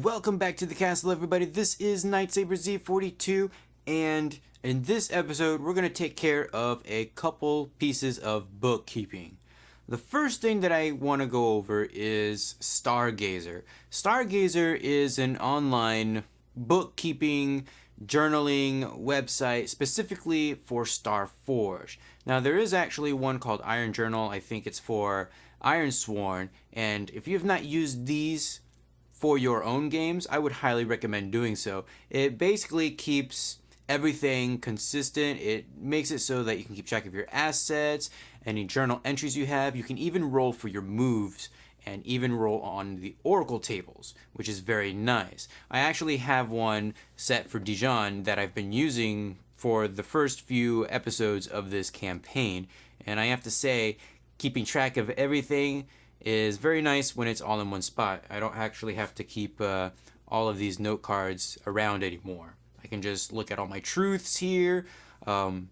Welcome back to the castle, everybody. This is Nightsaber Z42, and in this episode, we're going to take care of a couple pieces of bookkeeping. The first thing that I want to go over is Stargazer. Stargazer is an online bookkeeping, journaling website specifically for Starforged. Now, there is actually one called Iron Journal. I think it's for Ironsworn, and if you have not used these for your own games, I would highly recommend doing so. It basically keeps everything consistent. It makes it so that you can keep track of your assets, any journal entries you have. You can even roll for your moves and even roll on the oracle tables, which is very nice. I actually have one set for Djon that I've been using for the first few episodes of this campaign, and I have to say, keeping track of everything is very nice when it's all in one spot. I don't actually have to keep all of these note cards around anymore. I can just look at all my truths here. I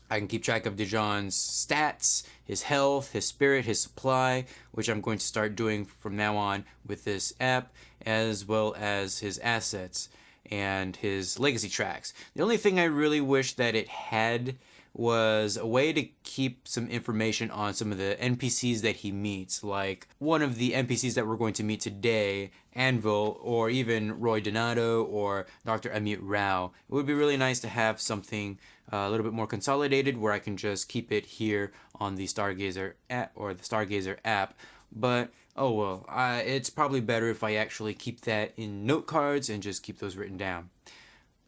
can keep track of Djon's stats, his health, his spirit, his supply, which I'm going to start doing from now on with this app, as well as his assets and his legacy tracks. The only thing I really wish that it had was a way to keep some information on some of the NPCs that he meets, like one of the NPCs that we're going to meet today, Anvil, or even Roy Donato or Dr. Amit Rao. It would be really nice to have something a little bit more consolidated where I can just keep it here on the Stargazer app or the Stargazer app. But oh well, it's probably better if I actually keep that in note cards and just keep those written down.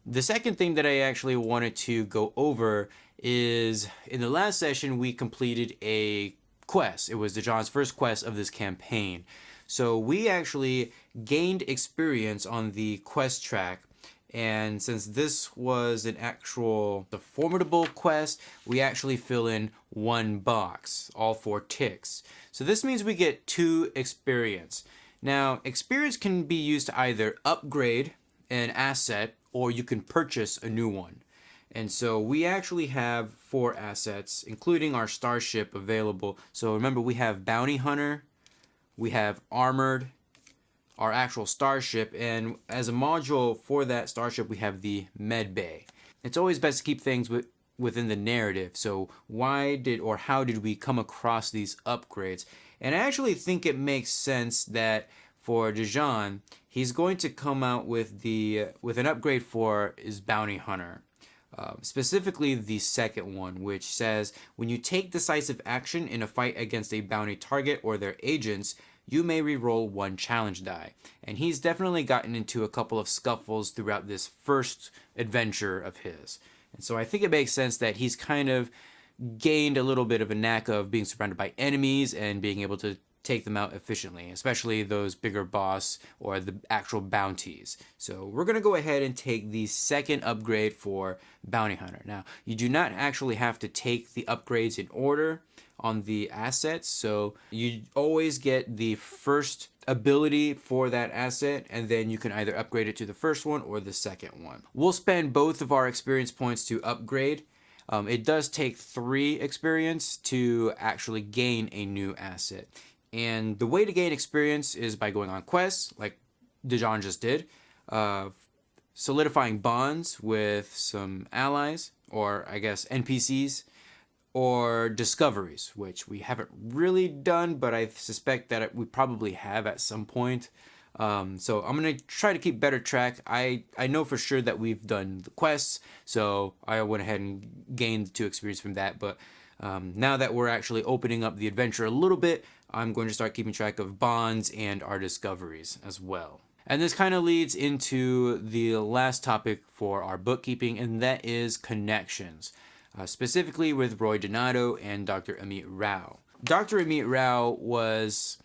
The second thing that I actually wanted to go over is in the last session we completed a quest. It was Djon's first quest of this campaign. So we actually gained experience on the quest track, and since this was an the formidable quest, we actually fill in one box, all 4 ticks. So this means we get 2 experience. Now, experience can be used to either upgrade an asset or you can purchase a new one. And so we actually have 4 assets, including our starship available. So remember, we have Bounty Hunter, we have Armored, our actual starship, and as a module for that starship, we have the Med Bay. It's always best to keep things within the narrative. So how did we come across these upgrades? And I actually think it makes sense that for Djon, he's going to come out with an upgrade for his Bounty Hunter. Specifically the second one, which says, when you take decisive action in a fight against a bounty target or their agents, you may reroll 1 challenge die. And he's definitely gotten into a couple of scuffles throughout this first adventure of his. And so I think it makes sense that he's kind of gained a little bit of a knack of being surrounded by enemies and being able to take them out efficiently, especially those bigger boss or the actual bounties. So we're going to go ahead and take the second upgrade for Bounty Hunter. Now, you do not actually have to take the upgrades in order on the assets, so you always get the first ability for that asset, and then you can either upgrade it to the first one or the second one. We'll spend both of our experience points to upgrade. It does take 3 experience to actually gain a new asset. And the way to gain experience is by going on quests, like Djon just did, solidifying bonds with some allies, or I guess NPCs, or discoveries, which we haven't really done, but I suspect that we probably have at some point. So I'm going to try to keep better track. I know for sure that we've done the quests, so I went ahead and gained 2 experience from that, but now that we're actually opening up the adventure a little bit, I'm going to start keeping track of bonds and our discoveries as well. And this kind of leads into the last topic for our bookkeeping, and that is connections, specifically with Roy Donato and Dr. Amit Rao. Dr. Amit Rao was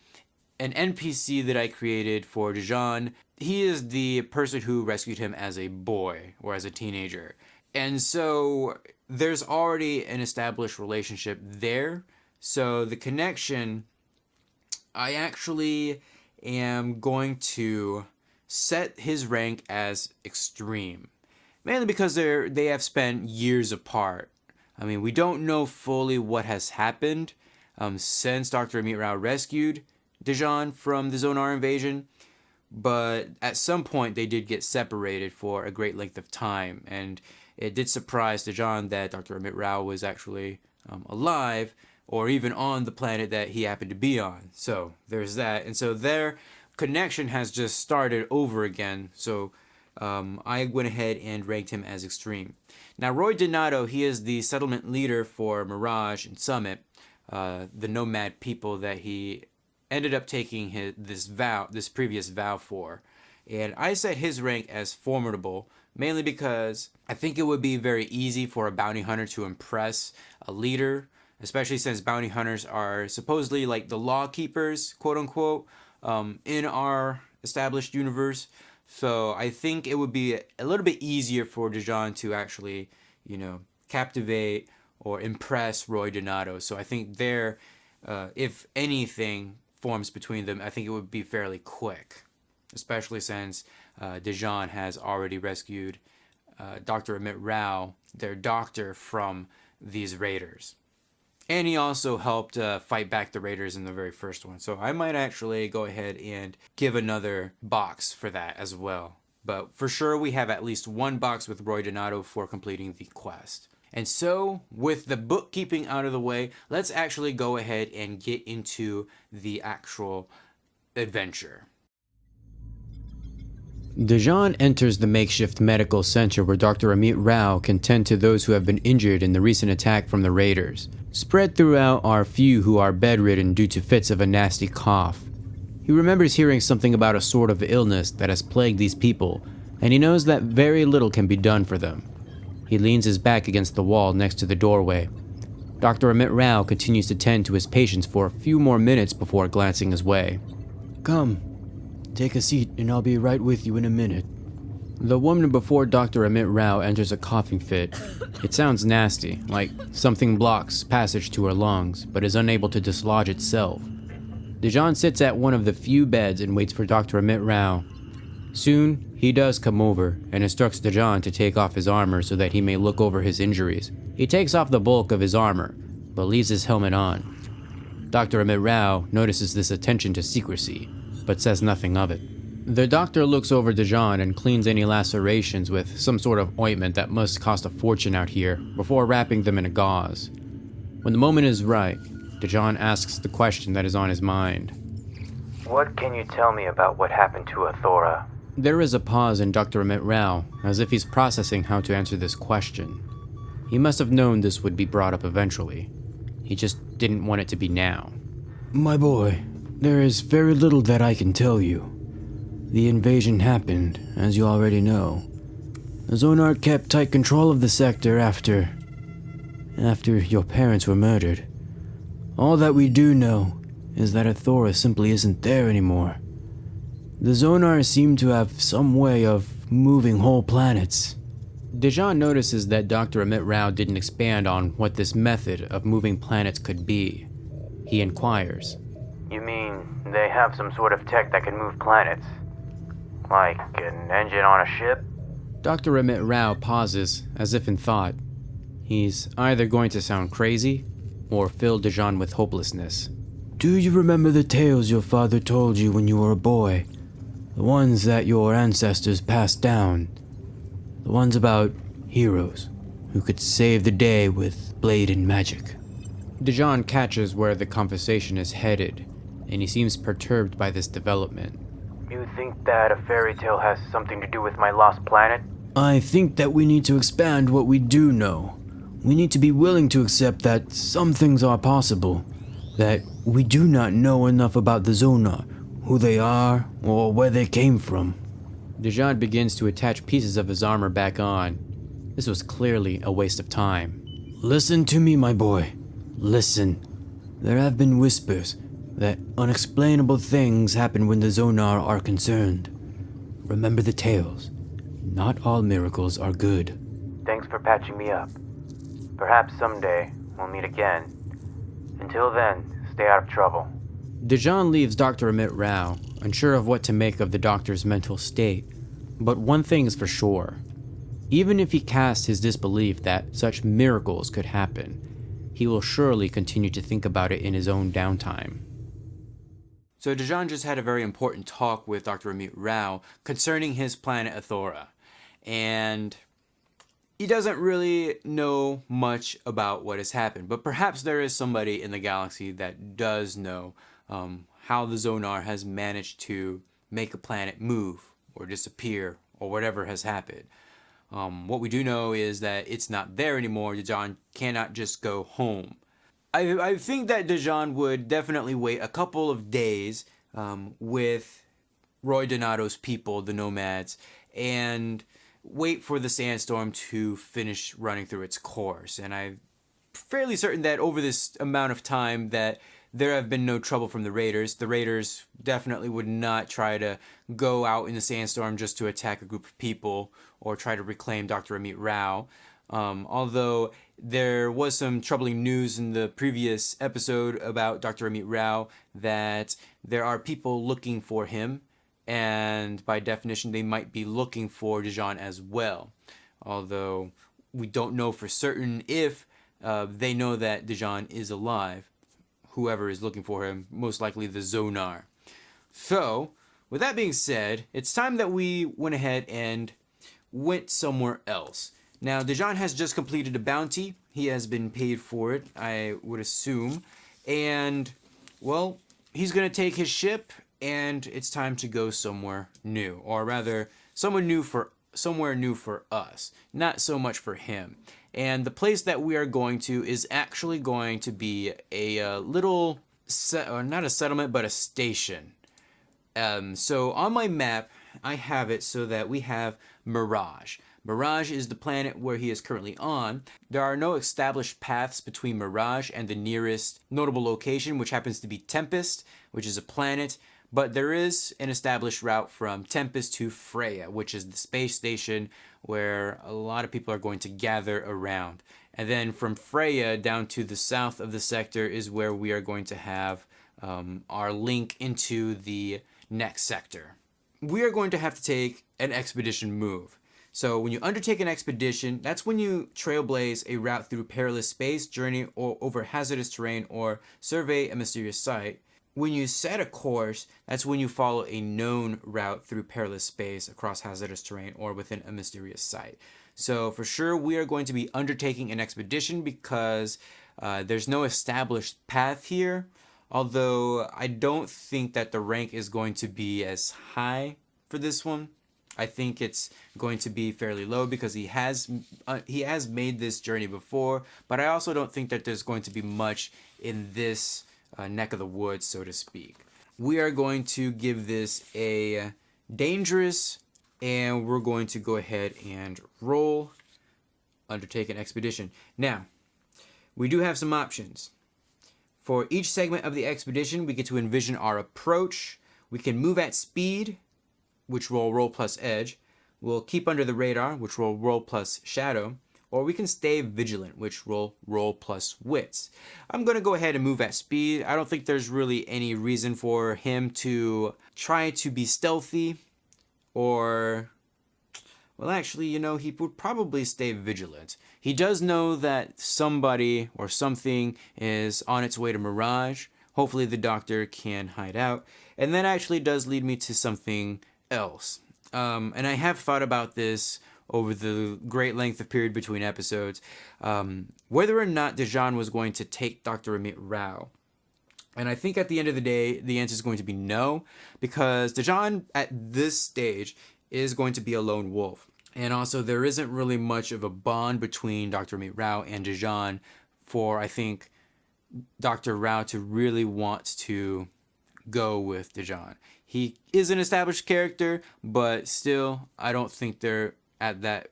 an NPC that I created for Djon. He is the person who rescued him as a boy or as a teenager. And so there's already an established relationship there. So the connection, I actually am going to set his rank as extreme, mainly because they have spent years apart. I mean, we don't know fully what has happened since Dr. Amit Rao rescued Djon from the Zonar invasion, but at some point they did get separated for a great length of time, and it did surprise Djon that Dr. Amit Rao was actually alive, or even on the planet that he happened to be on. So there's that, and so their connection has just started over again. So I went ahead and ranked him as extreme. Now, Roy Donato, he is the settlement leader for Mirage and Summit, the nomad people that he ended up taking this previous vow for. And I set his rank as formidable, mainly because I think it would be very easy for a bounty hunter to impress a leader, especially since bounty hunters are supposedly like the law keepers, quote unquote, in our established universe. So I think it would be a little bit easier for Djon to actually, captivate or impress Roy Donato. So I think there, if anything forms between them, I think it would be fairly quick, especially since Djon has already rescued Dr. Amit Rao, their doctor, from these raiders. And he also helped fight back the raiders in the very first one. So I might actually go ahead and give another box for that as well. But for sure, we have at least one box with Roy Donato for completing the quest. And so, with the bookkeeping out of the way, let's actually go ahead and get into the actual adventure. Djon enters the makeshift medical center where Dr. Amit Rao can tend to those who have been injured in the recent attack from the raiders. Spread throughout are few who are bedridden due to fits of a nasty cough. He remembers hearing something about a sort of illness that has plagued these people, and he knows that very little can be done for them. He leans his back against the wall next to the doorway. Dr. Amit Rao continues to tend to his patients for a few more minutes before glancing his way. Come, take a seat and I'll be right with you in a minute. The woman before Dr. Amit Rao enters a coughing fit. It sounds nasty, like something blocks passage to her lungs, but is unable to dislodge itself. Djon sits at one of the few beds and waits for Dr. Amit Rao. Soon, he does come over and instructs Djon to take off his armor so that he may look over his injuries. He takes off the bulk of his armor, but leaves his helmet on. Dr. Amit Rao notices this attention to secrecy, but says nothing of it. The doctor looks over Djon and cleans any lacerations with some sort of ointment that must cost a fortune out here before wrapping them in a gauze. When the moment is right, Djon asks the question that is on his mind. What can you tell me about what happened to Athora? There is a pause in Dr. Amit Rao, as if he's processing how to answer this question. He must have known this would be brought up eventually. He just didn't want it to be now. My boy, there is very little that I can tell you. The invasion happened, as you already know. The Zonar kept tight control of the sector after your parents were murdered. All that we do know is that Athora simply isn't there anymore. The Zonar seem to have some way of moving whole planets. Djon notices that Dr. Amit Rao didn't expand on what this method of moving planets could be. He inquires. You mean they have some sort of tech that can move planets? Like an engine on a ship? Dr. Amit Rao pauses, as if in thought. He's either going to sound crazy, or fill Djon with hopelessness. Do you remember the tales your father told you when you were a boy? The ones that your ancestors passed down. The ones about heroes who could save the day with blade and magic. Djon catches where the conversation is headed, and he seems perturbed by this development. You think that a fairy tale has something to do with my lost planet? I think that we need to expand what we do know. We need to be willing to accept that some things are possible, that we do not know enough about the Zonar, who they are, or where they came from. Djon begins to attach pieces of his armor back on. This was clearly a waste of time. Listen to me, my boy. Listen. There have been whispers that unexplainable things happen when the Zonar are concerned. Remember the tales. Not all miracles are good. Thanks for patching me up. Perhaps someday we'll meet again. Until then, stay out of trouble. Djon leaves Dr. Amit Rao, unsure of what to make of the doctor's mental state. But one thing is for sure. Even if he casts his disbelief that such miracles could happen, he will surely continue to think about it in his own downtime. So Djon just had a very important talk with Dr. Amit Rao concerning his planet Athora. And he doesn't really know much about what has happened, but perhaps there is somebody in the galaxy that does know how the Zonar has managed to make a planet move or disappear or whatever has happened. What we do know is that it's not there anymore. Djon cannot just go home. I think that Djon would definitely wait a couple of days with Roy Donato's people, the Nomads, and wait for the sandstorm to finish running through its course. And I'm fairly certain that over this amount of time that there have been no trouble from the Raiders. The Raiders definitely would not try to go out in the sandstorm just to attack a group of people or try to reclaim Dr. Amit Rao. Although there was some troubling news in the previous episode about Dr. Amit Rao that there are people looking for him, and by definition they might be looking for Djon as well. Although we don't know for certain if they know that Djon is alive. Whoever is looking for him, most likely the Zonar. So, with that being said, it's time that we went ahead and went somewhere else. Now, Djon has just completed a bounty. He has been paid for it, I would assume. And, well, he's going to take his ship, and it's time to go somewhere new. Or rather, somewhere new for us. Not so much for him. And the place that we are going to is actually going to be a little, not a settlement, but a station. So on my map, I have it so that we have Mirage. Mirage is the planet where he is currently on. There are no established paths between Mirage and the nearest notable location, which happens to be Tempest, which is a planet. But there is an established route from Tempest to Freya, which is the space station where a lot of people are going to gather around. And then from Freya down to the south of the sector is where we are going to have our link into the next sector. We are going to have to take an expedition move. So when you undertake an expedition, that's when you trailblaze a route through perilous space, journey or over hazardous terrain, or survey a mysterious site. When you set a course, that's when you follow a known route through perilous space, across hazardous terrain, or within a mysterious site. So for sure, we are going to be undertaking an expedition because there's no established path here. Although I don't think that the rank is going to be as high for this one. I think it's going to be fairly low because he has made this journey before. But I also don't think that there's going to be much in this neck of the woods, so to speak. We are going to give this a dangerous, and we're going to go ahead and roll undertake an expedition. Now, we do have some options. For each segment of the expedition, we get to envision our approach. We can move at speed, which will roll plus edge. We'll keep under the radar, which will roll plus shadow. Or we can stay vigilant, which will roll plus wits. I'm going to go ahead and move at speed. I don't think there's really any reason for him to try to be stealthy. Or, well, actually, he would probably stay vigilant. He does know that somebody or something is on its way to Mirage. Hopefully the doctor can hide out. And that actually does lead me to something else. And I have thought about this over the great length of period between episodes, whether or not Djon was going to take Dr. Amit Rao. And I think at the end of the day, the answer is going to be no, because Djon at this stage is going to be a lone wolf. And also there isn't really much of a bond between Dr. Amit Rao and Djon for, I think, Dr. Rao to really want to go with Djon. He is an established character, but still, I don't think they're at that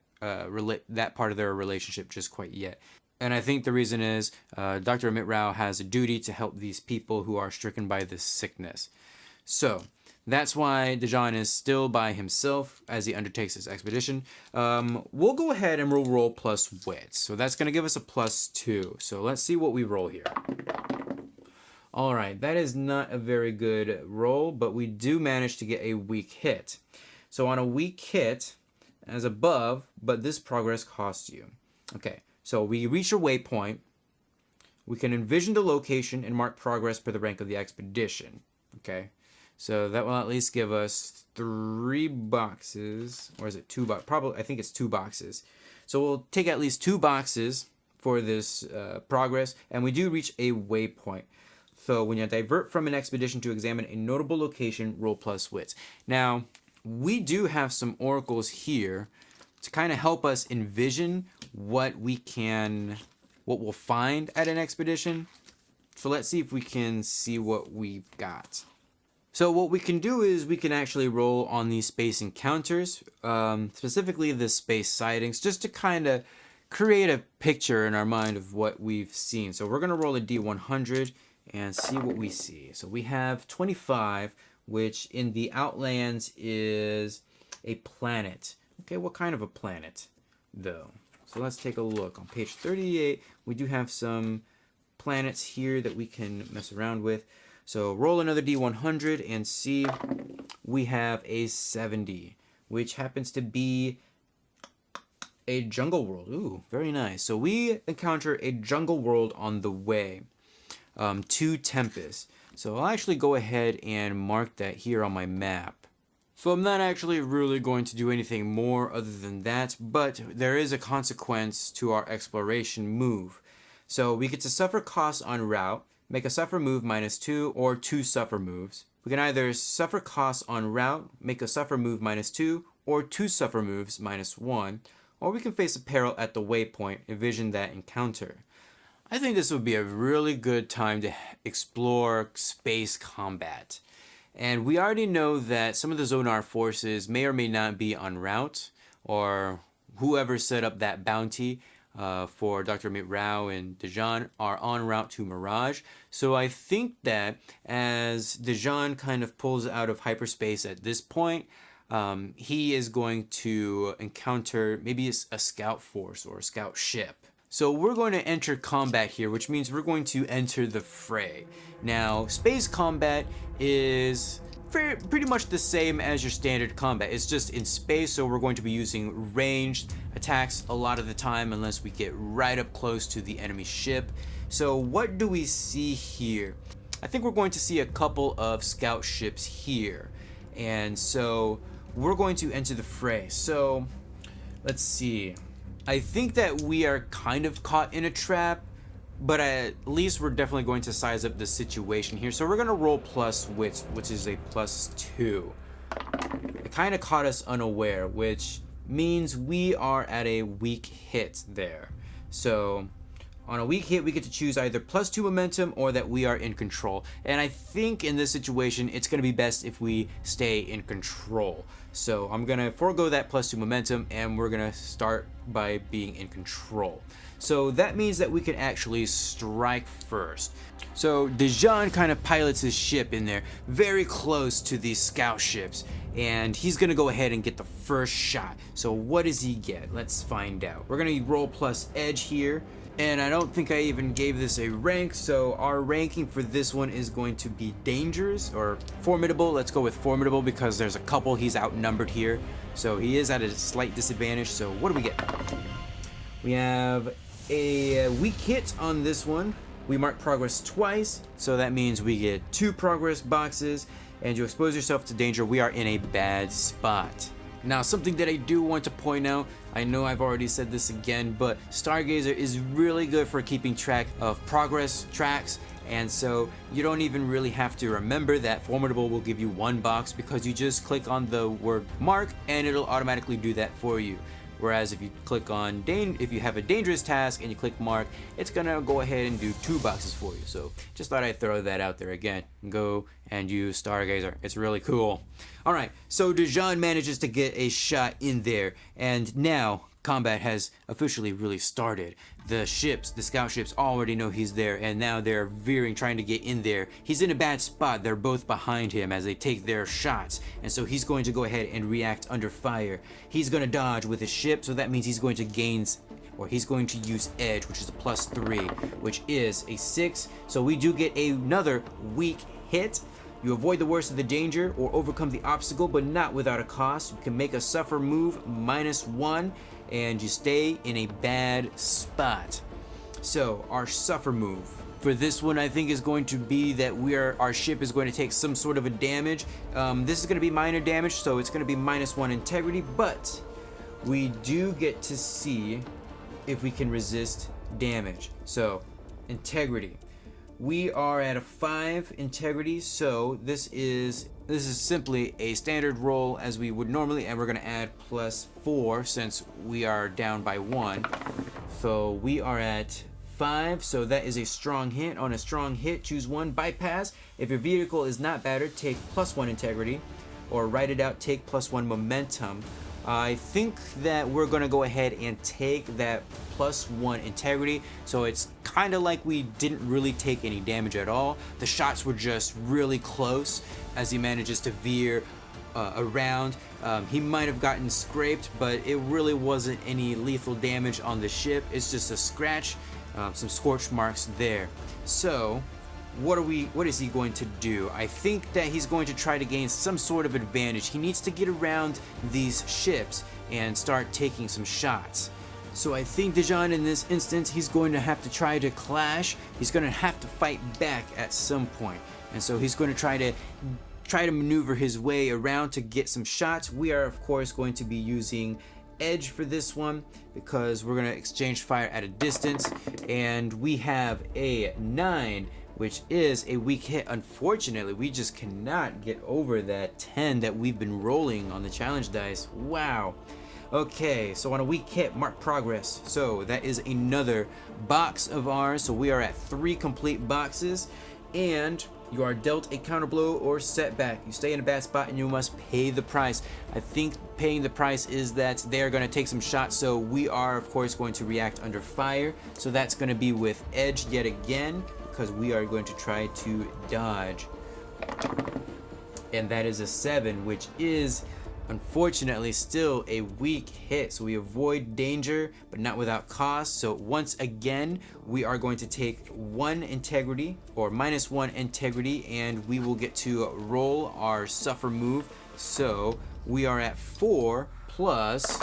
part of their relationship just quite yet. And I think the reason is Dr. Amit Rao has a duty to help these people who are stricken by this sickness. So that's why Djon is still by himself as he undertakes this expedition. We'll go ahead and we'll roll plus wits. So that's going to give us a +2. So let's see what we roll here. All right, that is not a very good roll, but we do manage to get a weak hit. So on a weak hit, as above, but this progress costs you. Okay, so we reach a waypoint. We can envision the location and mark progress per the rank of the expedition. Okay, So that will at least give us 3 boxes, or is it 2 boxes? Probably, I think it's 2 boxes. So we'll take at least 2 boxes for this progress, and we do reach a waypoint. So when you divert from an expedition to examine a notable location, roll plus wits. Now, we do have some oracles here to kind of help us envision what we'll find at an expedition. So let's see if we can see what we've got. So what we can do is we can actually roll on these space encounters, specifically the space sightings, just to kind of create a picture in our mind of what we've seen. So we're going to roll a D100 and see what we see. So we have 25, which in the Outlands is a planet. Okay, what kind of a planet, though? So let's take a look. On page 38, we do have some planets here that we can mess around with. So roll another D100 and see. We have a 70, which happens to be a jungle world. Ooh, very nice. So we encounter a jungle world on the way to Tempest. So I'll actually go ahead and mark that here on my map. So I'm not actually really going to do anything more other than that, but there is a consequence to our exploration move. So we get to suffer costs on route, make a suffer move -2, or 2 suffer moves. We can either suffer costs on route, make a suffer move -2, or 2 suffer moves -1, or we can face a peril at the waypoint, envision that encounter. I think this would be a really good time to explore space combat. And we already know that some of the Zonar forces may or may not be en route, or whoever set up that bounty for Dr. Amit Rao and Djon are en route to Mirage. So I think that as Djon kind of pulls out of hyperspace at this point, he is going to encounter maybe a scout force or a scout ship. So we're going to enter combat here, which means we're going to enter the fray. Now, space combat is pretty much the same as your standard combat. It's just in space, so we're going to be using ranged attacks a lot of the time unless we get right up close to the enemy ship. So what do we see here? I think we're going to see a couple of scout ships here. And so we're going to enter the fray. So let's see. I think that we are kind of caught in a trap, but at least we're definitely going to size up the situation here. So we're going to roll plus wits, which is a +2. It kind of caught us unaware, which means we are at a weak hit there. So on a weak hit, we get to choose either +2 momentum or that we are in control. And I think in this situation, it's going to be best if we stay in control. So I'm going to forego that +2 momentum, and we're going to start by being in control. So that means that we can actually strike first. So Djon kind of pilots his ship in there very close to these scout ships, and he's going to go ahead and get the first shot. So what does he get? Let's find out. We're going to roll plus edge here. And I don't think I even gave this a rank, so our ranking for this one is going to be dangerous or formidable. Let's go with formidable because there's a couple he's outnumbered here. So he is at a slight disadvantage. So what do we get? We have a weak hit on this one. We mark progress twice, so that means we get 2 progress boxes. And you expose yourself to danger, we are in a bad spot. Now, something that I do want to point out, I know I've already said this again, but Stargazer is really good for keeping track of progress tracks, and so you don't even really have to remember that Formidable will give you 1 box because you just click on the word mark and it'll automatically do that for you. Whereas if you click on if you have a dangerous task and you click mark, it's gonna go ahead and do 2 boxes for you. So just thought I'd throw that out there again. Go and use Stargazer. It's really cool. All right, so Djon manages to get a shot in there, and now combat has officially really started. The scout ships already know he's there, and now they're veering, trying to get in there. He's in a bad spot. They're both behind him as they take their shots, and so he's going to go ahead and react under fire. He's going to dodge with his ship, so that means he's going to he's going to use edge, which is a +3, which is a 6. So we do get another weak hit. You avoid the worst of the danger or overcome the obstacle, but not without a cost. You can make a suffer move -1, and you stay in a bad spot. So our suffer move. for this one, I think is going to be that our ship is going to take some sort of a damage. This is going to be minor damage, so it's going to be -1 integrity, but we do get to see if we can resist damage. So, integrity. We are at a 5 integrity, so this is simply a standard roll as we would normally, and we're going to add +4 since we are down by 1. So we are at 5, so that is a strong hit. On a strong hit, choose 1 bypass. If your vehicle is not battered, take +1 integrity, or write it out, take +1 momentum. I think that we're gonna go ahead and take that +1 integrity, so it's kind of like we didn't really take any damage at all. The shots were just really close as he manages to veer around. He might have gotten scraped, but it really wasn't any lethal damage on the ship. It's just a scratch, some scorch marks there. So what is he going to do? I think that he's going to try to gain some sort of advantage. He needs to get around these ships and start taking some shots. So I think Djon, in this instance, he's going to have to try to clash. He's going to have to fight back at some point. And so he's going to try to maneuver his way around to get some shots. We are, of course, going to be using edge for this one because we're going to exchange fire at a distance. And we have a 9, which is a weak hit. Unfortunately, we just cannot get over that 10 that we've been rolling on the challenge dice. Wow. Okay, so on a weak hit, mark progress. So that is another box of ours. So we are at 3 complete boxes, and you are dealt a counterblow or setback. You stay in a bad spot and you must pay the price. I think paying the price is that they're going to take some shots, so we are, of course, going to react under fire. So that's going to be with edge yet again, because we are going to try to dodge. And that is a 7, which is unfortunately still a weak hit. So we avoid danger, but not without cost. So once again, we are going to take 1 integrity, or -1 integrity, and we will get to roll our suffer move. So we are at 4 plus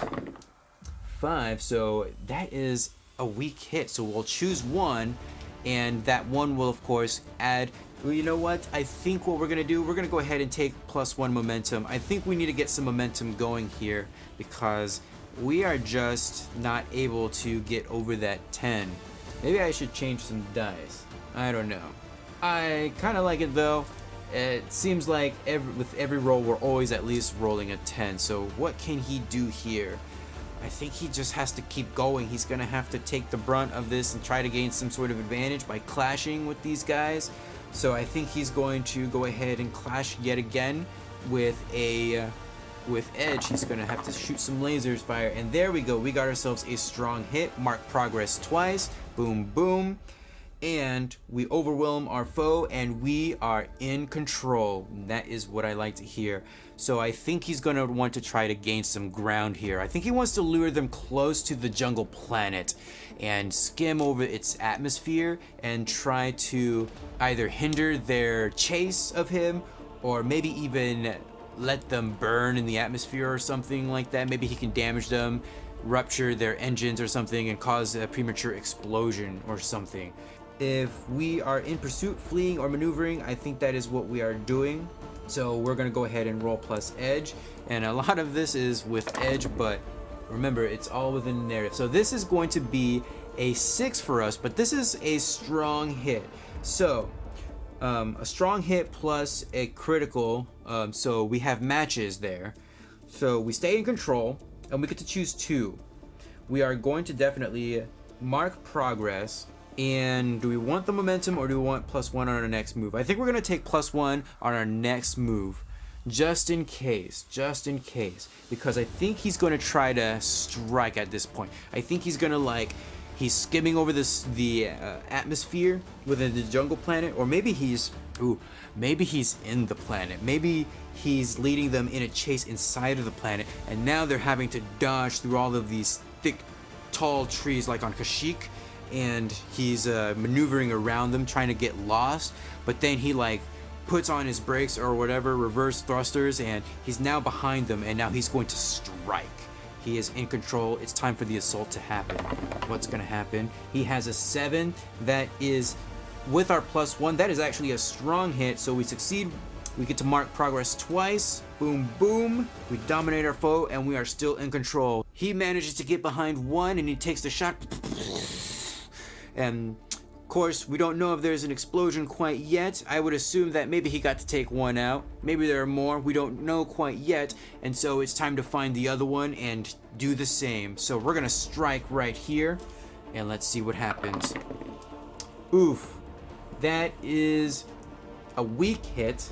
5, so that is a weak hit. So we'll choose 1, and that 1 will, of course, add. Well, you know what? I think what we're going to do, we're going to go ahead and take +1 momentum. I think we need to get some momentum going here because we are just not able to get over that 10. Maybe I should change some dice. I don't know. I kind of like it though. It seems like with every roll, we're always at least rolling a 10. So what can he do here? I think he just has to keep going. He's going to have to take the brunt of this and try to gain some sort of advantage by clashing with these guys. So I think he's going to go ahead and clash yet again with edge. He's going to have to shoot some lasers fire, and there we go. We got ourselves a strong hit. Mark progress twice. Boom, boom. And we overwhelm our foe, and we are in control. And that is what I like to hear. So I think he's going to want to try to gain some ground here. I think he wants to lure them close to the jungle planet and skim over its atmosphere and try to either hinder their chase of him, or maybe even let them burn in the atmosphere or something like that. Maybe he can damage them, rupture their engines or something, and cause a premature explosion or something. If we are in pursuit, fleeing, or maneuvering, I think that is what we are doing. So we're going to go ahead and roll plus edge. And a lot of this is with edge, but remember, it's all within the narrative. So this is going to be a 6 for us, but this is a strong hit. So a strong hit plus a critical. So we have matches there. So we stay in control, and we get to choose 2. We are going to definitely mark progress. And do we want the momentum, or do we want +1 on our next move? I think we're going to take +1 on our next move, just in case, because I think he's going to try to strike at this point. I think he's going to he's skimming over the atmosphere within the jungle planet, or maybe he's in the planet. Maybe he's leading them in a chase inside of the planet, and now they're having to dodge through all of these thick, tall trees like on Kashyyyk. And he's maneuvering around them, trying to get lost, but then he puts on his brakes or whatever, reverse thrusters, and he's now behind them, and now he's going to strike. He is in control. It's time for the assault to happen. What's going to happen? He has a 7. That is with our +1. That is actually a strong hit, so we succeed. We get to mark progress twice. Boom, boom. We dominate our foe, and we are still in control. He manages to get behind one, and he takes the shot. And of course, we don't know if there's an explosion quite yet. I would assume that maybe he got to take one out. Maybe there are more. We don't know quite yet. And so it's time to find the other one and do the same. So we're gonna strike right here, and let's see what happens. Oof. That is a weak hit.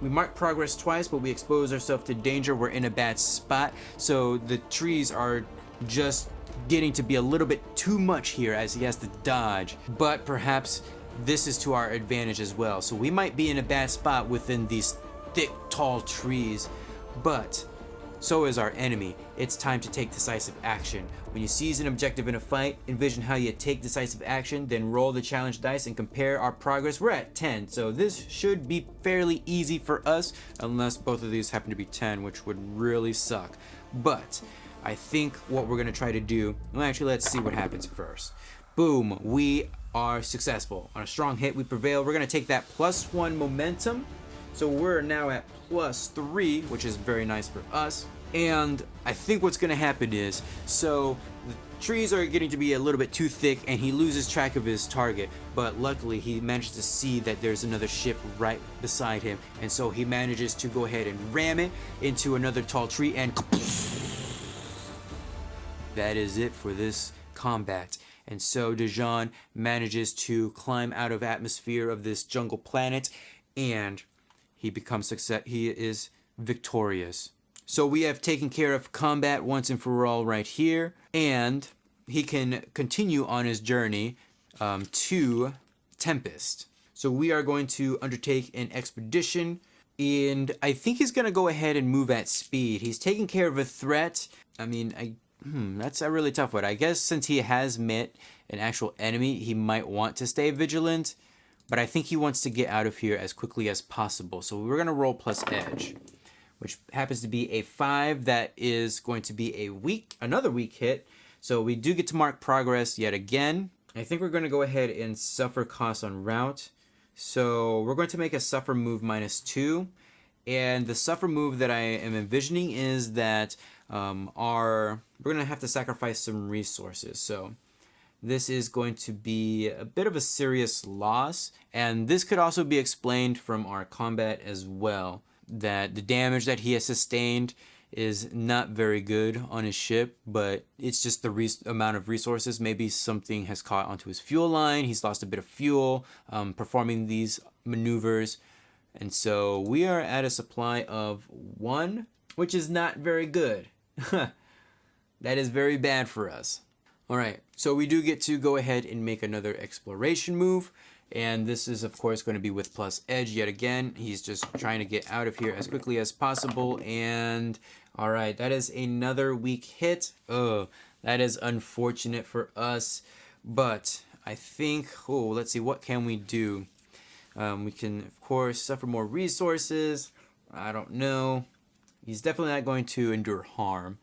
We mark progress twice, but we expose ourselves to danger. We're in a bad spot. So the trees are just getting to be a little bit too much here as he has to dodge. But perhaps this is to our advantage as well. So we might be in a bad spot within these thick, tall trees. But so is our enemy. It's time to take decisive action. When you seize an objective in a fight, envision how you take decisive action, then roll the challenge dice and compare our progress. We're at 10, so this should be fairly easy for us, unless both of these happen to be 10, which would really suck. But I think what we're gonna try to do, well, actually, let's see what happens first. Boom, we are successful. On a strong hit, we prevail. We're gonna take that +1 momentum. So we're now at +3, which is very nice for us. And I think what's gonna happen is, so the trees are getting to be a little bit too thick and he loses track of his target, but luckily he manages to see that there's another ship right beside him, and so he manages to go ahead and ram it into another tall tree, and that is it for this combat. And so Djon manages to climb out of atmosphere of this jungle planet, and he becomes success. He is victorious. So we have taken care of combat once and for all right here, and he can continue on his journey to Tempest. So we are going to undertake an expedition, and I think he's going to go ahead and move at speed. He's taking care of a threat. I mean, that's a really tough one. I guess since he has met an actual enemy, he might want to stay vigilant, but I think he wants to get out of here as quickly as possible. So we're going to roll plus edge, which happens to be a 5. That is going to be another weak hit. So we do get to mark progress yet again. I think we're going to go ahead and suffer costs on route. So we're going to make a suffer move -2. And the suffer move that I am envisioning is that we're going to have to sacrifice some resources. So this is going to be a bit of a serious loss. And this could also be explained from our combat as well, that the damage that he has sustained is not very good on his ship, but it's just the amount of resources. Maybe something has caught onto his fuel line. He's lost a bit of fuel performing these maneuvers. And so we are at a supply of 1, which is not very good. That is very bad for us. All right, so we do get to go ahead and make another exploration move. And this is, of course, going to be with plus edge yet again. He's just trying to get out of here as quickly as possible. And all right, that is another weak hit. Oh, that is unfortunate for us. But I think, let's see, what can we do? We can, of course, suffer more resources. I don't know. He's definitely not going to endure harm.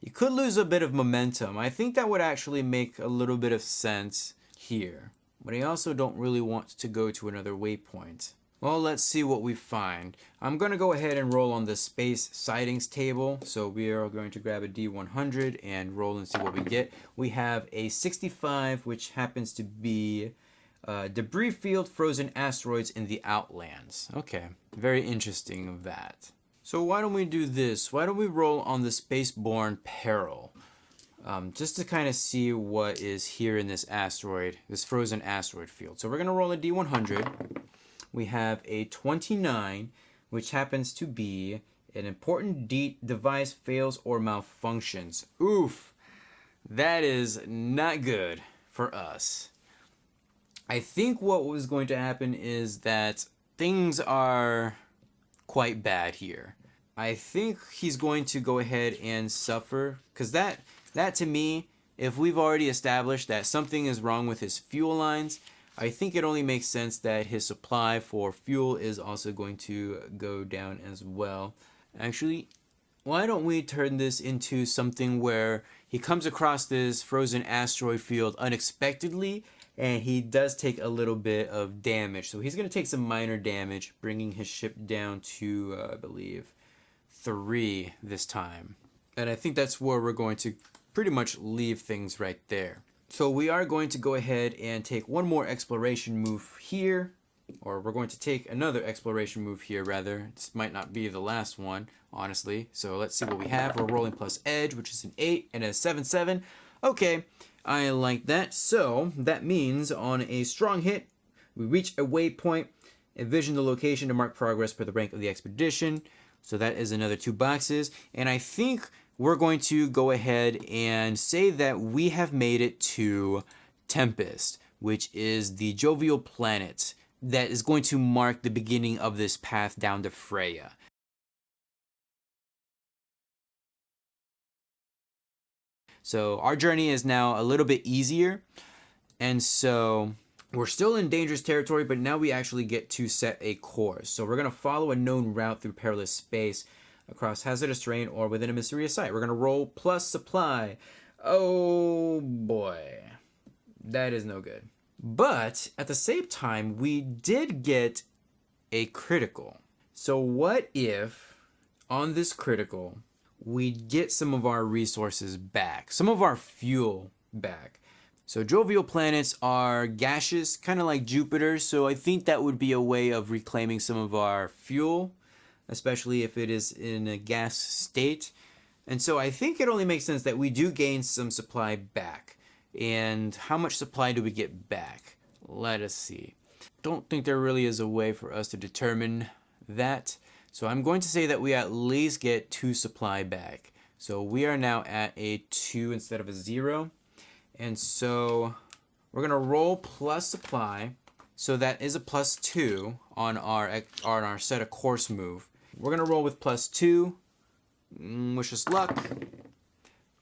He could lose a bit of momentum. I think that would actually make a little bit of sense here. But I also don't really want to go to another waypoint. Well, let's see what we find. I'm going to go ahead and roll on the space sightings table. So we are going to grab a D100 and roll and see what we get. We have a 65, which happens to be debris field, frozen asteroids in the Outlands. Okay, very interesting of that. So why don't we do this? Why don't we roll on the spaceborne peril? Just to kind of see what is here in this asteroid, this frozen asteroid field. So we're going to roll a D100. We have a 29, which happens to be an important device fails or malfunctions. Oof, that is not good for us. I think what was going to happen is that things are quite bad here. I think he's going to go ahead and suffer, because that to me, if we've already established that something is wrong with his fuel lines, I think it only makes sense that his supply for fuel is also going to go down as well. Actually, why don't we turn this into something where he comes across this frozen asteroid field unexpectedly, and he does take a little bit of damage. So he's going to take some minor damage, bringing his ship down to, I believe, 3 this time. And I think that's where we're going to pretty much leave things right there. So we are going to go ahead and take one more exploration move here, or we're going to take another exploration move here, rather. This might not be the last one, honestly. So let's see what we have. We're rolling plus edge, which is an 8 and a 7/7. Okay, I like that. So that means on a strong hit, we reach a waypoint, envision the location to mark progress per the rank of the expedition. So that is another 2 boxes. And I think we're going to go ahead and say that we have made it to Tempest, which is the jovial planet that is going to mark the beginning of this path down to Freya. So our journey is now a little bit easier, and so we're still in dangerous territory, but now we actually get to set a course. So we're going to follow a known route through perilous space, across hazardous terrain, or within a mysterious site. We're going to roll plus supply. Oh boy, that is no good. But at the same time, we did get a critical. So what if on this critical, we get some of our resources back, some of our fuel back? So jovial planets are gaseous, kind of like Jupiter. So I think that would be a way of reclaiming some of our fuel, especially if it is in a gas state. And so I think it only makes sense that we do gain some supply back. And how much supply do we get back? Let us see. Don't think there really is a way for us to determine that. So I'm going to say that we at least get 2 supply back. So we are now at a 2 instead of a 0. And so we're going to roll plus supply. So that is a plus 2 on our set of course move. We're going to roll with plus 2. Wish us luck.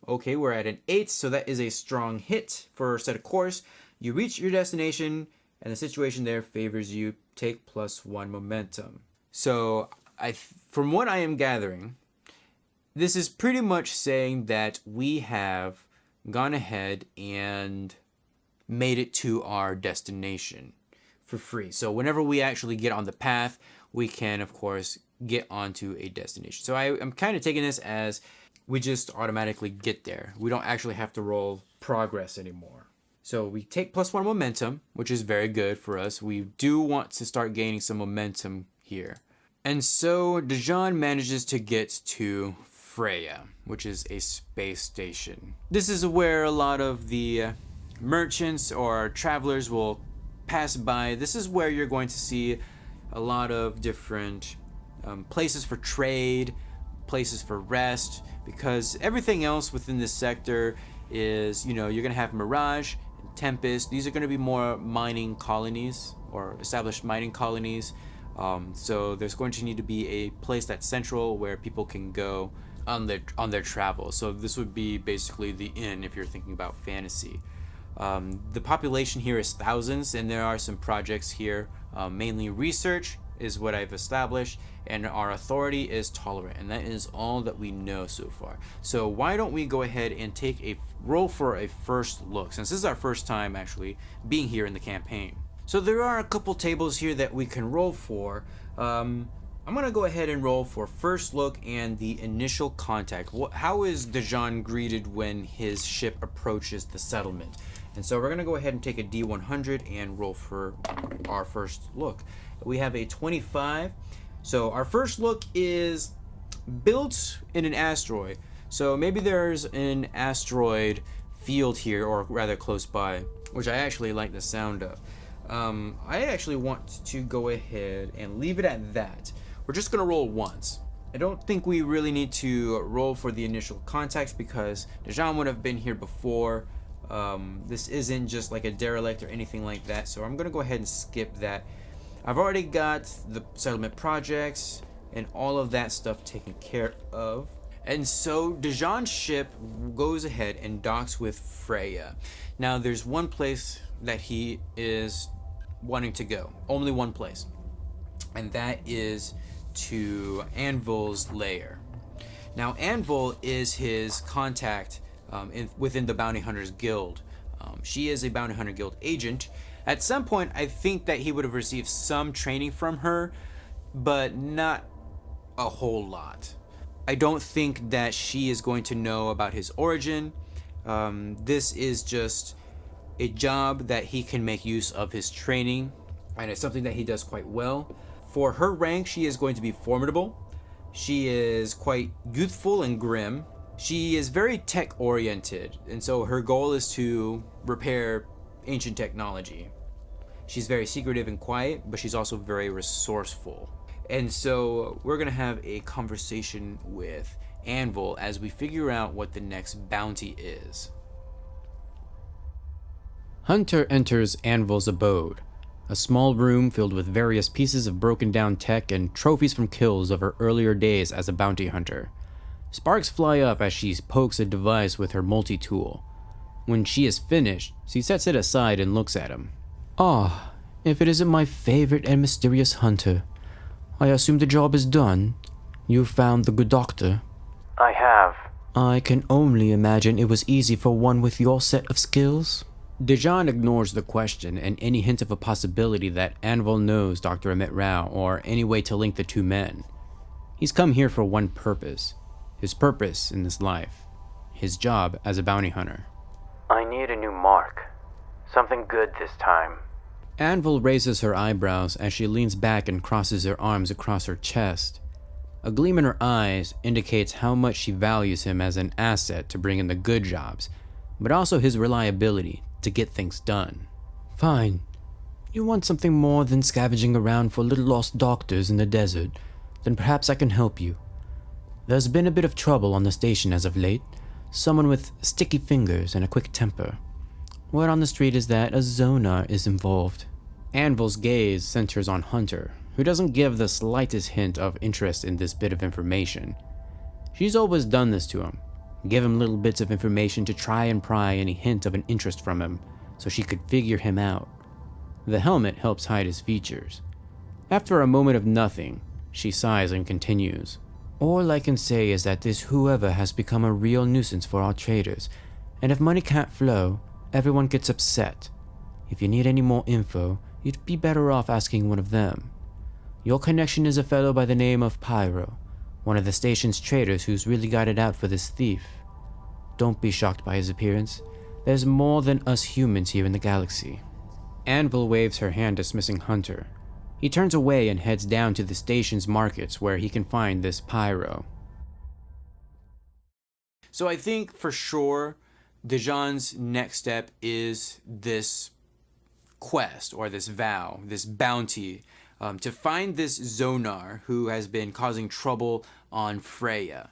Okay, we're at an 8, so that is a strong hit for set of course. You reach your destination, and the situation there favors you. Take plus 1 momentum. So, from what I am gathering, this is pretty much saying that we have gone ahead and made it to our destination for free. So whenever we actually get on the path, we can, of course, get onto a destination. So I'm kind of taking this as we just automatically get there. We don't actually have to roll progress anymore. So we take plus 1 momentum, which is very good for us. We do want to start gaining some momentum here. And so Djon manages to get to Freya, which is a space station. This is where a lot of the merchants or travelers will pass by. This is where you're going to see a lot of different places for trade, places for rest, because everything else within this sector is, you're going to have Mirage and Tempest. These are going to be more mining colonies or established mining colonies. So there's going to need to be a place that's central where people can go on their travel. So this would be basically the inn if you're thinking about fantasy. The population here is thousands, and there are some projects here, mainly research is what I've established, and our authority is tolerant, and that is all that we know so far. So why don't we go ahead and take a roll for a first look, since this is our first time actually being here in the campaign. So there are a couple tables here that we can roll for. I'm gonna go ahead and roll for first look and the initial contact. How is Djon greeted when his ship approaches the settlement? And so we're gonna go ahead and take a D100 and roll for our first look. We have a 25. So our first look is built in an asteroid. So maybe there's an asteroid field here, or rather close by, which I actually like the sound of. I actually want to go ahead and leave it at that. We're just gonna roll once. I don't think we really need to roll for the initial contacts because Djon would have been here before. This isn't just like a derelict or anything like that, so I'm gonna go ahead and skip that. I've already got the settlement projects and all of that stuff taken care of. And so Djon's ship goes ahead and docks with Freya. Now there's one place that he is wanting to go, only one place, and that is to Anvil's lair. Now Anvil is his contact within the Bounty Hunters Guild. She is a Bounty Hunter Guild agent. At some point, I think that he would have received some training from her, but not a whole lot. I don't think that she is going to know about his origin. This is just a job that he can make use of his training, and it's something that he does quite well. For her rank, she is going to be formidable. She is quite youthful and grim. She is very tech oriented, and so her goal is to repair ancient technology. She's very secretive and quiet, but she's also very resourceful. And so we're going to have a conversation with Anvil as we figure out what the next bounty is. Hunter enters Anvil's abode, a small room filled with various pieces of broken down tech and trophies from kills of her earlier days as a bounty hunter. Sparks fly up as she pokes a device with her multi-tool. When she is finished, she sets it aside and looks at him. Ah, if it isn't my favorite and mysterious Hunter. I assume the job is done. You found the good doctor. I have. I can only imagine it was easy for one with your set of skills. Djon ignores the question and any hint of a possibility that Anvil knows Dr. Amit Rao or any way to link the two men. He's come here for one purpose. His purpose in this life. His job as a bounty hunter. I need a new mark. Something good this time. Anvil raises her eyebrows as she leans back and crosses her arms across her chest. A gleam in her eyes indicates how much she values him as an asset to bring in the good jobs, but also his reliability to get things done. Fine. You want something more than scavenging around for little lost doctors in the desert, then perhaps I can help you. There's been a bit of trouble on the station as of late. Someone with sticky fingers and a quick temper. Word on the street is that a Zonar is involved. Anvil's gaze centers on Hunter, who doesn't give the slightest hint of interest in this bit of information. She's always done this to him. Give him little bits of information to try and pry any hint of an interest from him, so she could figure him out. The helmet helps hide his features. After a moment of nothing, she sighs and continues. All I can say is that this whoever has become a real nuisance for our traders, and if money can't flow, everyone gets upset. If you need any more info, you'd be better off asking one of them. Your connection is a fellow by the name of Pyro, one of the station's traders who's really got it out for this thief. Don't be shocked by his appearance. There's more than us humans here in the galaxy. Anvil waves her hand dismissing Hunter. He turns away and heads down to the station's markets where he can find this Pyro. So I think for sure Djon's next step is this quest or this vow, this bounty, to find this Zonar who has been causing trouble on Freya,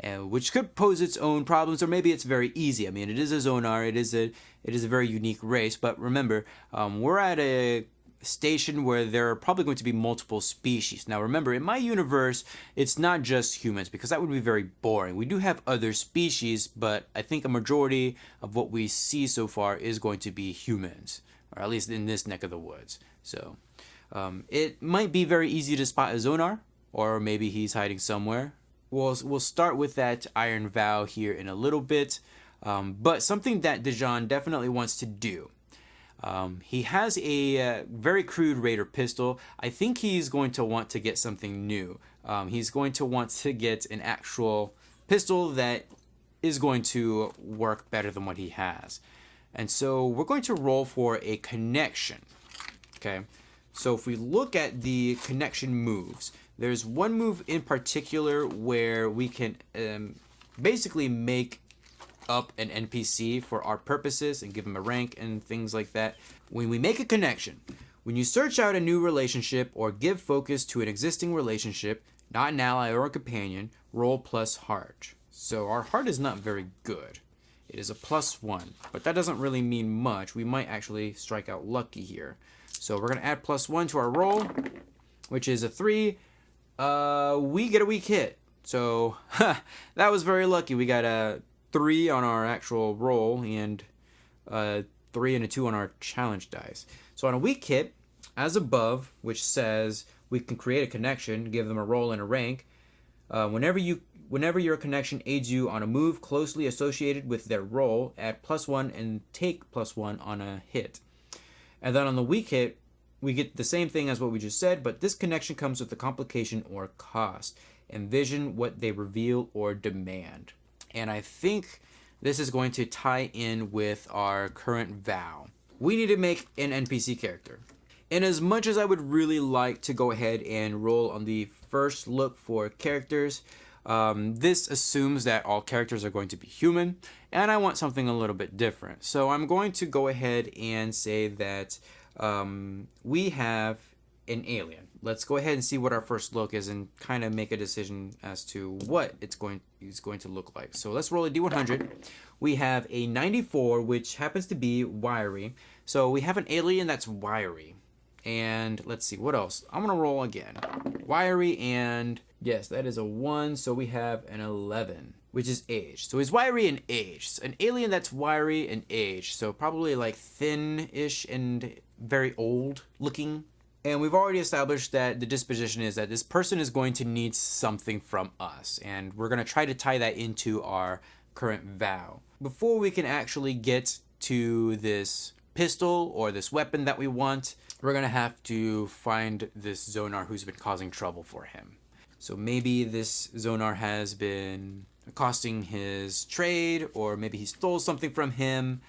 which could pose its own problems, or maybe it's very easy. I mean, it is a Zonar, it is a very unique race, but remember, we're at a station where there are probably going to be multiple species. Now remember, in my universe, it's not just humans, because that would be very boring. We do have other species, but I think a majority of what we see so far is going to be humans, or at least in this neck of the woods. So it might be very easy to spot a Zonar, or maybe he's hiding somewhere. We'll start with that Iron Vow here in a little bit, but something that Djon definitely wants to do. He has a very crude Raider pistol. I think he's going to want to get something new. He's going to want to get an actual pistol that is going to work better than what he has. And so we're going to roll for a connection. Okay, so if we look at the connection moves, there's one move in particular where we can basically make up an NPC for our purposes and give him a rank and things like that. When we make a connection, when you search out a new relationship or give focus to an existing relationship, not an ally or a companion, roll plus heart. So our heart is not very good. It is a +1, but that doesn't really mean much. We might actually strike out lucky here. So we're going to add +1 to our roll, which is a 3. We get a weak hit. So that was very lucky. We got a 3 on our actual roll and 3 and a 2 on our challenge dice. So on a weak hit, as above, which says we can create a connection, give them a roll and a rank, Whenever your connection aids you on a move closely associated with their role, add +1 and take +1 on a hit. And then on the weak hit, we get the same thing as what we just said, but this connection comes with a complication or cost. Envision what they reveal or demand. And I think this is going to tie in with our current vow. We need to make an NPC character. And as much as I would really like to go ahead and roll on the first look for characters, this assumes that all characters are going to be human, and I want something a little bit different. So I'm going to go ahead and say that we have an alien. Let's go ahead and see what our first look is and kind of make a decision as to what it's going to look like. So let's roll a d100. We have a 94, which happens to be wiry. So we have an alien that's wiry. And let's see, what else? I'm going to roll again. Wiry, and yes, that is a 1. So we have an 11, which is aged. So he's wiry and aged. An alien that's wiry and aged. So probably like thin-ish and very old looking. And we've already established that the disposition is that this person is going to need something from us. And we're going to try to tie that into our current vow. Before we can actually get to this pistol or this weapon that we want, we're going to have to find this Zonar who's been causing trouble for him. So maybe this Zonar has been accosting his trade, or maybe he stole something from him.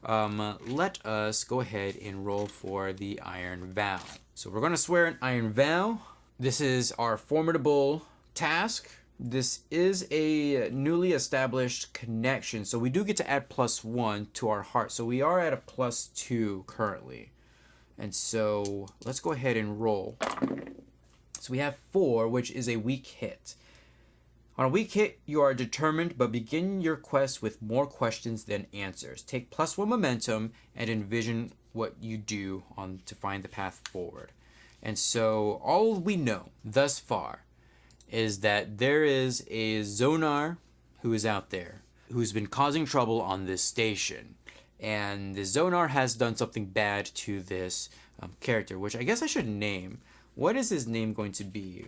Let us go ahead and roll for the Iron Vow. So we're going to swear an Iron Vow. This is our formidable task. This is a newly established connection, so we do get to add +1 to our heart. So we are at a +2 currently. And so let's go ahead and roll. So we have 4, which is a weak hit. On a weak hit, you are determined, but begin your quest with more questions than answers. Take +1 momentum and envision what you do to find the path forward. And so all we know thus far is that there is a Zonar who is out there, who's been causing trouble on this station. And the Zonar has done something bad to this character, which I guess I should name. What is his name going to be?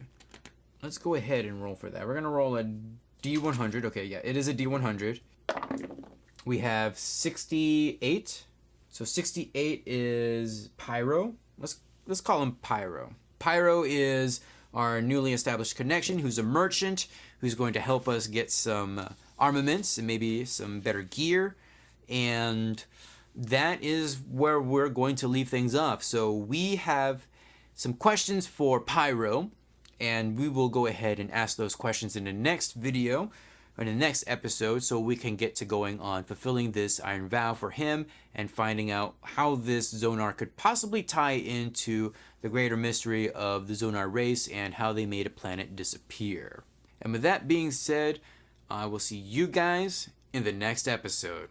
Let's go ahead and roll for that. We're going to roll a D100. Okay, yeah, it is a D100. We have 68. So 68 is Pyro. Let's call him Pyro. Pyro is our newly established connection, who's a merchant, who's going to help us get some armaments and maybe some better gear. And that is where we're going to leave things off. So we have some questions for Pyro, and we will go ahead and ask those questions in the next video, or in the next episode, so we can get to going on fulfilling this Iron Vow for him and finding out how this Zonar could possibly tie into the greater mystery of the Zonar race and how they made a planet disappear. And with that being said, I will see you guys in the next episode.